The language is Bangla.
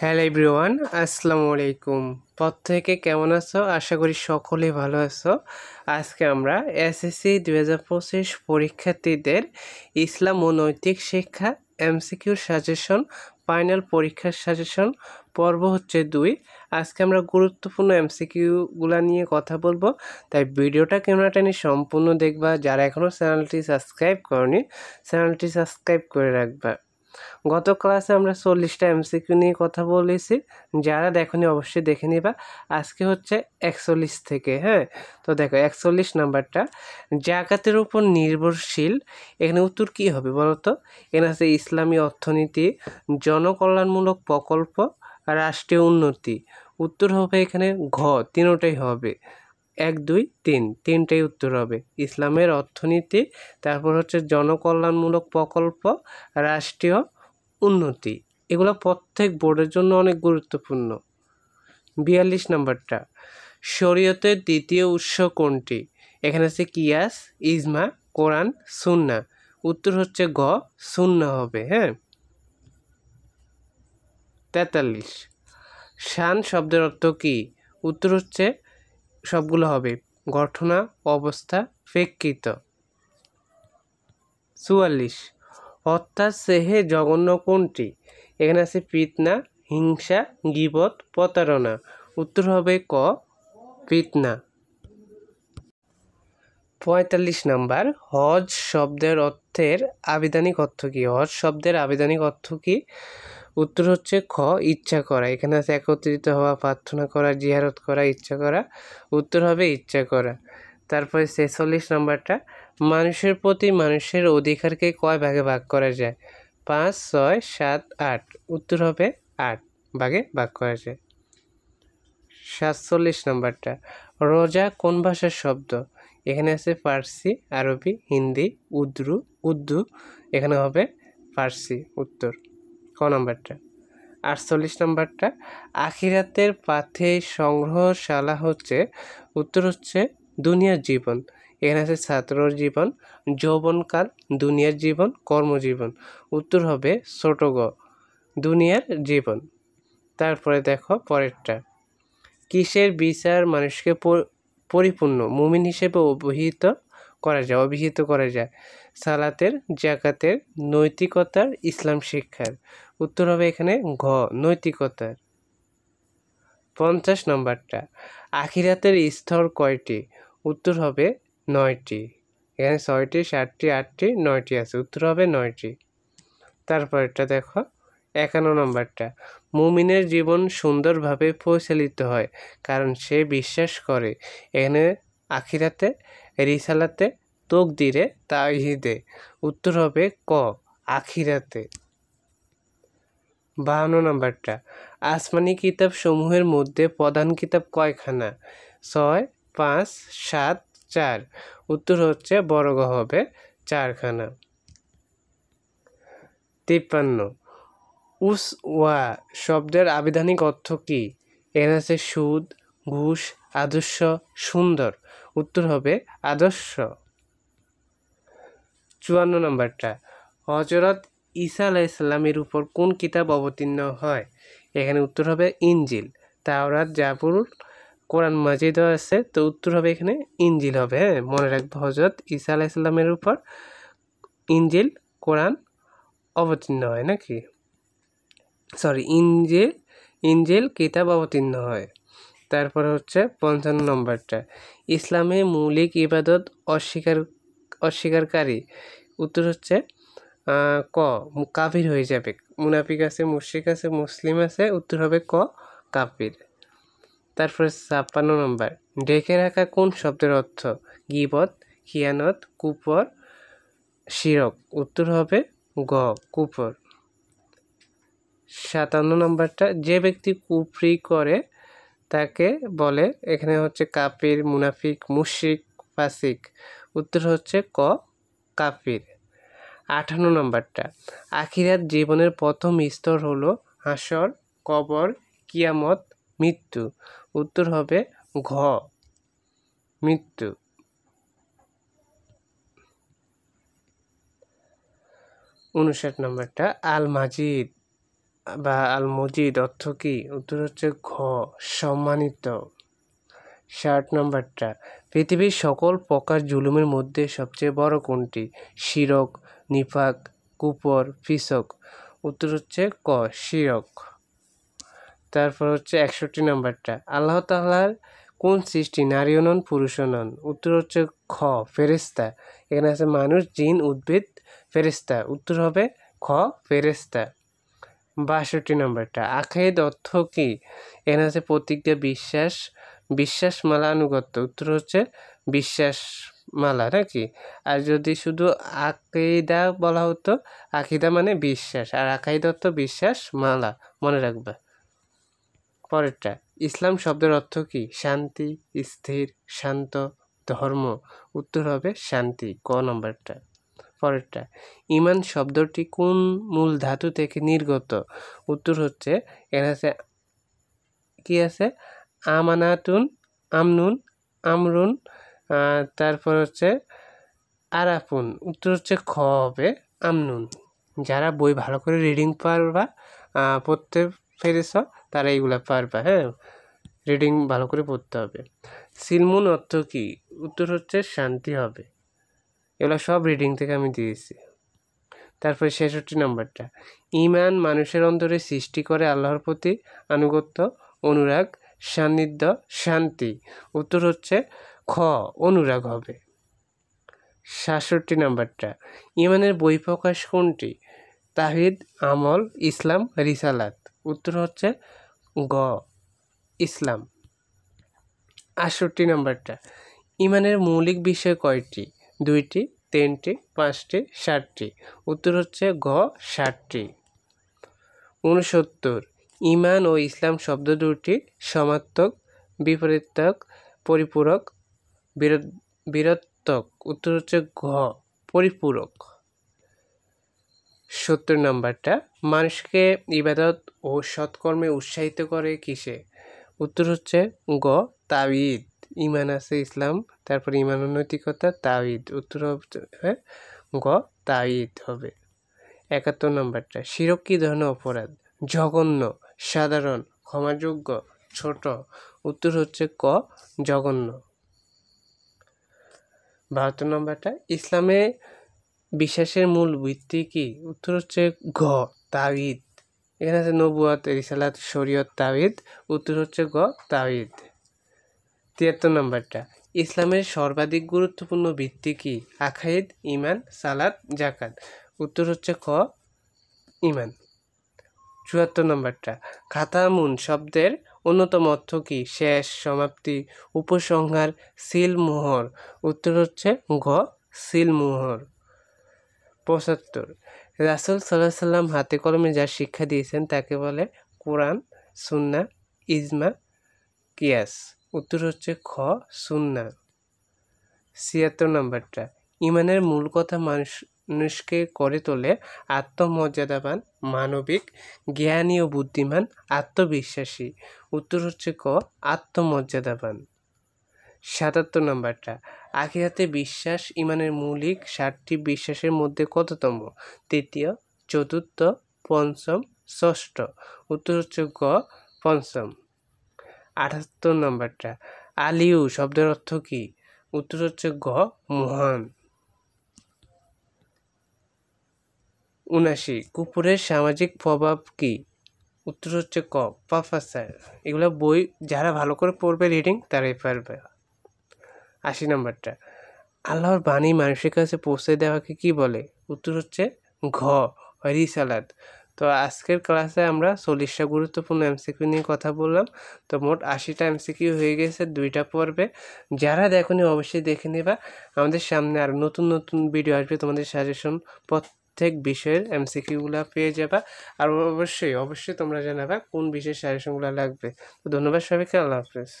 হ্যালো এভরিওয়ান, আসসালামু আলাইকুম। প্রত্যেকে কেমন আছো? আশা করি সকলেই ভালো আছো। আজকে আমরা এসএসসি 2025 পরীক্ষার্থীদের ইসলাম ও নৈতিক শিক্ষা এমসিকিউ সাজেশন, ফাইনাল পরীক্ষার সাজেশন পর্ব হচ্ছে 2। আজকে আমরা গুরুত্বপূর্ণ এমসিকিউগুলো নিয়ে কথা বলবো, তাই ভিডিওটা কেমনটা নিয়ে সম্পূর্ণ দেখবা। যারা এখনও চ্যানেলটি সাবস্ক্রাইব করনি, চ্যানেলটি সাবস্ক্রাইব করে রাখবা। গত ক্লাসে আমরা 40টা এমসিকিউ নিয়ে কথা বলেছি, যারা দেখনি অবশ্যই দেখে নিবা। আজকে হচ্ছে 41 থেকে, হ্যাঁ। তো দেখো 41 নাম্বারটা, জাকাতের উপর নির্ভরশীল। এখানে উত্তর কি হবে বলো তো? এখানে আছে ইসলামী অর্থনীতি, জনকল্যাণমূলক প্রকল্প, রাষ্ট্রীয় উন্নতি। উত্তর হবে এখানে ঘ, তিনটাই হবে। 1, 2, 3 তিনটাই উত্তর হবে। ইসলামের অর্থনীতি, তারপর হচ্ছে জনকল্যাণমূলক প্রকল্প, রাষ্ট্রীয় উন্নতি। এগুলো প্রত্যেক বোর্ডের জন্য অনেক গুরুত্বপূর্ণ। 42 নাম্বারটা, শরীয়তের দ্বিতীয় উৎস কোনটি? এখানে আছে কিয়াস, ইজমা, কোরআন, সুন্নাহ। উত্তর হচ্ছে গ, সুন্নাহ হবে, হ্যাঁ। 43, শান শব্দের অর্থ কি? উত্তর হচ্ছে সবগুলো হবে, ঘটনা, অবস্থা, প্রেক্ষিত। 44, হত্যার চেয়ে জঘন্য কোনটি? এখানে আছে ফিতনা, হিংসা, গীবত, প্রতারণা। উত্তর হবে ক, ফিতনা। 45 নাম্বার, হজ শব্দের অর্থের আবিধানিক অর্থ কি? হজ শব্দের আবিধানিক অর্থ কি? উত্তর হচ্ছে খ, ইচ্ছা করা। এখানে আছে একত্রিত হওয়া, প্রার্থনা করা, জিয়ারত করা, ইচ্ছা করা। উত্তর হবে ইচ্ছা করা। তারপরে 46 নাম্বারটা, মানুষের প্রতি মানুষের অধিকারকে কয় ভাগে ভাগ করা যায়? 5, 6, 7, 8। উত্তর হবে 8 ভাগে ভাগ করা যায়। 47 নাম্বারটা, রোজা কোন ভাষার শব্দ? এখানে আছে ফার্সি, আরবি, হিন্দি, উর্দু। এখানে হবে ফার্সি, উত্তর ক নাম্বারটা। 48 নাম্বারটা, আখিরাতের পাথে সংগ্রহশালা হচ্ছে? উত্তর হচ্ছে দুনিয়ার জীবন। এখানে আছে ছাত্রর জীবন, যৌবনকাল, দুনিয়ার জীবন, কর্মজীবন। উত্তর হবে ছোট গ, দুনিয়ার জীবন। তারপরে দেখো পরেরটা, কিসের বিচার মানুষকে পরিপূর্ণ মুমিন হিসেবে অভিহিত করা যায়? সালাতের, জাকাতের, নৈতিকতার, ইসলাম শিক্ষার। উত্তর হবে এখানে ঘ, নৈতিকতার। 50 নম্বরটা, আখিরাতের স্তর কয়টি? উত্তর হবে 9টি। এখানে 6টি, 7টি, 8টি, 9টি আছে। উত্তর হবে 9টি। তারপরটা দেখো 51 নম্বরটা, মুমিনের জীবন সুন্দরভাবে পরিচালিত হয় কারণ সে বিশ্বাস করে। এখানে আখিরাতে, রিসালাতে, তকদিরে, তাওহীদে। উত্তর হবে ক, আখিরাতে। 52 নম্বরটা, আসমানি কিতাব সমূহের মধ্যে প্রধান কিতাব কয়খানা? 6, 5, 7, 4। উত্তর হচ্ছে বড় গ হবে 4খানা। 53, উসওয়া শব্দের আবিধানিক অর্থ কি? এখানে আছে সুদ, ঘুষ, আদর্শ, সুন্দর। উত্তর হবে আদর্শ। 54 নম্বরটা, হযরত ঈসা আলাইহিসসালামের উপর কোন কিতাব অবতীর্ণ হয়? এখানে উত্তর হবে ইনজিল। তাওরাত, জাবুর, কোরআন মাজিদও আছে, তো উত্তর হবে এখানে ইনজিল হবে, হ্যাঁ। মনে রাখবো, হযরত ঈসা আলাইহিসসালামের উপর ইনজিল, কোরআন অবতীর্ণ হয় নাকি, সরি, ইনজিল কিতাব অবতীর্ণ হয়। তারপরে হচ্ছে 55 নম্বরটা, ইসলামে মৌলিক ইবাদত অস্বীকারী। উত্তর হচ্ছে ক, কাফির হয়ে যাবে। মুনাফিক আছে, মুশরিক আছে, মুসলিম আছে। উত্তর হবে ক, কাফির। তারপরে 56 নম্বর, ঢেকে রাখা কোন শব্দের অর্থ? গীবত, খিয়ানত, কুফর, শিরক। উত্তর হবে গ, কুফর। 57 নম্বরটা, যে ব্যক্তি কুফরি করে তাকে বলে? এখানে হচ্ছে কাফির, মুনাফিক, মুশরিক, ফাসিক। উত্তর হচ্ছে ক, কাফির। 58 নম্বরটা, আখিরাত জীবনের প্রথম স্তর হলো হাসর, কবর, কিয়ামত, মৃত্যু। উত্তর হবে ঘ, মৃত্যু। 59 নম্বরটা, আল মাজিদ বা আল মজিদ অর্থ কী? উত্তর হচ্ছে ঘ সম্মানিত। 60 নম্বরটা, পৃথিবীর সকল প্রকার জুলুমের মধ্যে সবচেয়ে বড় কোনটি? শিরক, নিফাক, কুফর, ফিসক। উত্তর হচ্ছে ক শিরক। তারপর হচ্ছে 61 নম্বরটা, আল্লাহ তাআলার কোন সৃষ্টি নারীও নন পুরুষও নন? উত্তর হচ্ছে খ ফেরেশতা। এখানে আছে মানুষ, জিন, উদ্ভিদ, ফেরেশতা। উত্তর হবে খ ফেরেশতা। 62 নম্বরটা, আখাইদ অর্থ কী? এখানে আছে প্রতিজ্ঞা, বিশ্বাস, বিশ্বাসমালা, আনুগত্য। উত্তর হচ্ছে বিশ্বাসমালা নাকি? আর যদি শুধু আকিদা বলা হতো, আকিদা মানে বিশ্বাস, আর আকাইদ অর্থ বিশ্বাস মালা, মনে রাখবে। পরেরটা, ইসলাম শব্দের অর্থ কী? শান্তি, স্থির, শান্ত, ধর্ম। উত্তর হবে শান্তি, ক নম্বরটা। পরেরটা, ঈমান শব্দটি কোন মূল ধাতু থেকে নির্গত? উত্তর হচ্ছে এর আছে কি আছে আমানাতুন, আমনুন, আমরুন, তারপর হচ্ছে আরাফুন। উত্তর হচ্ছে খ হবে আমনুন। যারা বই ভালো করে রিডিং পারবা, পড়তে পেরেছ, তারা এইগুলা পারবা। হ্যাঁ, রিডিং ভালো করে পড়তে হবে। সিলমুন অর্থ কী? উত্তর হচ্ছে শান্তি হবে। এগুলো সব রিডিং থেকে আমি দিয়েছি। তারপরে 66 নম্বরটা, ঈমান মানুষের অন্তরে সৃষ্টি করে আল্লাহর প্রতি আনুগত্য, অনুরাগ, সান্নিধ্য, শান্তি। উত্তর হচ্ছে খ অনুরাগ হবে। 67 নম্বরটা, ঈমানের বহিঃপ্রকাশ কোনটি? তাওহীদ, আমল, ইসলাম, রিসালাত। উত্তর হচ্ছে গ ইসলাম। 68 নম্বরটা, ঈমানের মৌলিক বিষয় কয়টি? 2টি, 3টি, 5টি, 7টি। উত্তর হচ্ছে গ 7টি। 69, ঈমান ও ইসলাম শব্দ দুটি সমার্থক, বিপরীতক, পরিপূরক, বিরোধক। উত্তর হচ্ছে ঘ পরিপূরক। 70 নম্বরটা, মানুষকে ইবাদত ও সৎকর্মে উৎসাহিত করে কিসে? উত্তর হচ্ছে গ তাওহীদ। ঈমান আছে ইসলাম, তারপর ঈমান ও নৈতিকতা, তাওহীদ। উত্তর হবে গ তাওহীদ হবে। 71 নম্বরটা, শিরক কী ধরনের অপরাধ? জঘন্য, সাধারণ, ক্ষমাযোগ্য, ছোট। উত্তর হচ্ছে ক জঘন্য। 72 নম্বরটা, ইসলামে বিশ্বাসের মূল ভিত্তি কি? উত্তর হচ্ছে ঘ তাওহীদ। এখানে আছে নবুয়ত, রিসালাত, শরীয়ত, তাওহীদ। উত্তর হচ্ছে গ তাওহীদ। 73 নম্বরটা, ইসলামের সর্বাধিক গুরুত্বপূর্ণ ভিত্তি কি? আকাইদ, ঈমান, সালাত, যাকাত। উত্তর হচ্ছে খ ঈমান। 74 নম্বরটা, খাতামুন শব্দের অন্যতম অর্থ কি? শেষ, সমাপ্তি, উপসংহার, সিলমোহর। উত্তর হচ্ছে ঘ সিলমোহর। 75, রাসূল সাল্লাল্লাহু আলাইহি সাল্লাম হাতে কলমে যা শিক্ষা দিয়েছেন তাকে বলে কোরআন, সুন্নাহ, ইজমা, কিয়াস। উত্তর হচ্ছে খ সুন্নাহ। 76 নম্বরটা, ঈমানের মূল কথা মানুষকে করে তোলে আত্মমর্যাদাবান, মানবিক, জ্ঞানী ও বুদ্ধিমান, আত্মবিশ্বাসী। উত্তর হচ্ছে ক আত্মমর্যাদাবান। 77 নম্বরটা, আখিরাতে বিশ্বাস ঈমানের মৌলিক 7টি বিশ্বাসের মধ্যে কততম? তৃতীয়, চতুর্থ, পঞ্চম, ষষ্ঠ। উত্তর হচ্ছে গ পঞ্চম। 78 নম্বরটা, আলিউ শব্দের অর্থ কী? উত্তর হচ্ছে গ মহান। 79, কুকুরের সামাজিক প্রভাব কি? উত্তর হচ্ছে ক প্রফেসর। এগুলো বই যারা ভালো করে পড়বে রিডিং তারাই পারবে। 80 নম্বরটা, আল্লাহর বাণী মানুষের কাছে পৌঁছে দেওয়াকে কি বলে? উত্তর হচ্ছে ঘ রিসালাত। তো আজকের ক্লাসে আমরা 40টা গুরুত্বপূর্ণ এমসিকিউ নিয়ে কথা বললাম। তো মোট 80টা এমসিকিউ হয়ে গেছে 2টা পর্বে। যারা দেখোনি অবশ্যই দেখে নেবা। আমাদের সামনে আর নতুন নতুন ভিডিও আসবে, তোমাদের সাজেশন প্রত্যেক বিষয়ের এমসিকিউগুলো পেয়ে যাবা। আর অবশ্যই তোমরা জানাবা কোন বিষয়ের সাজেশনগুলো লাগবে। তো ধন্যবাদ সবাইকে, আল্লাহ হাফেজ।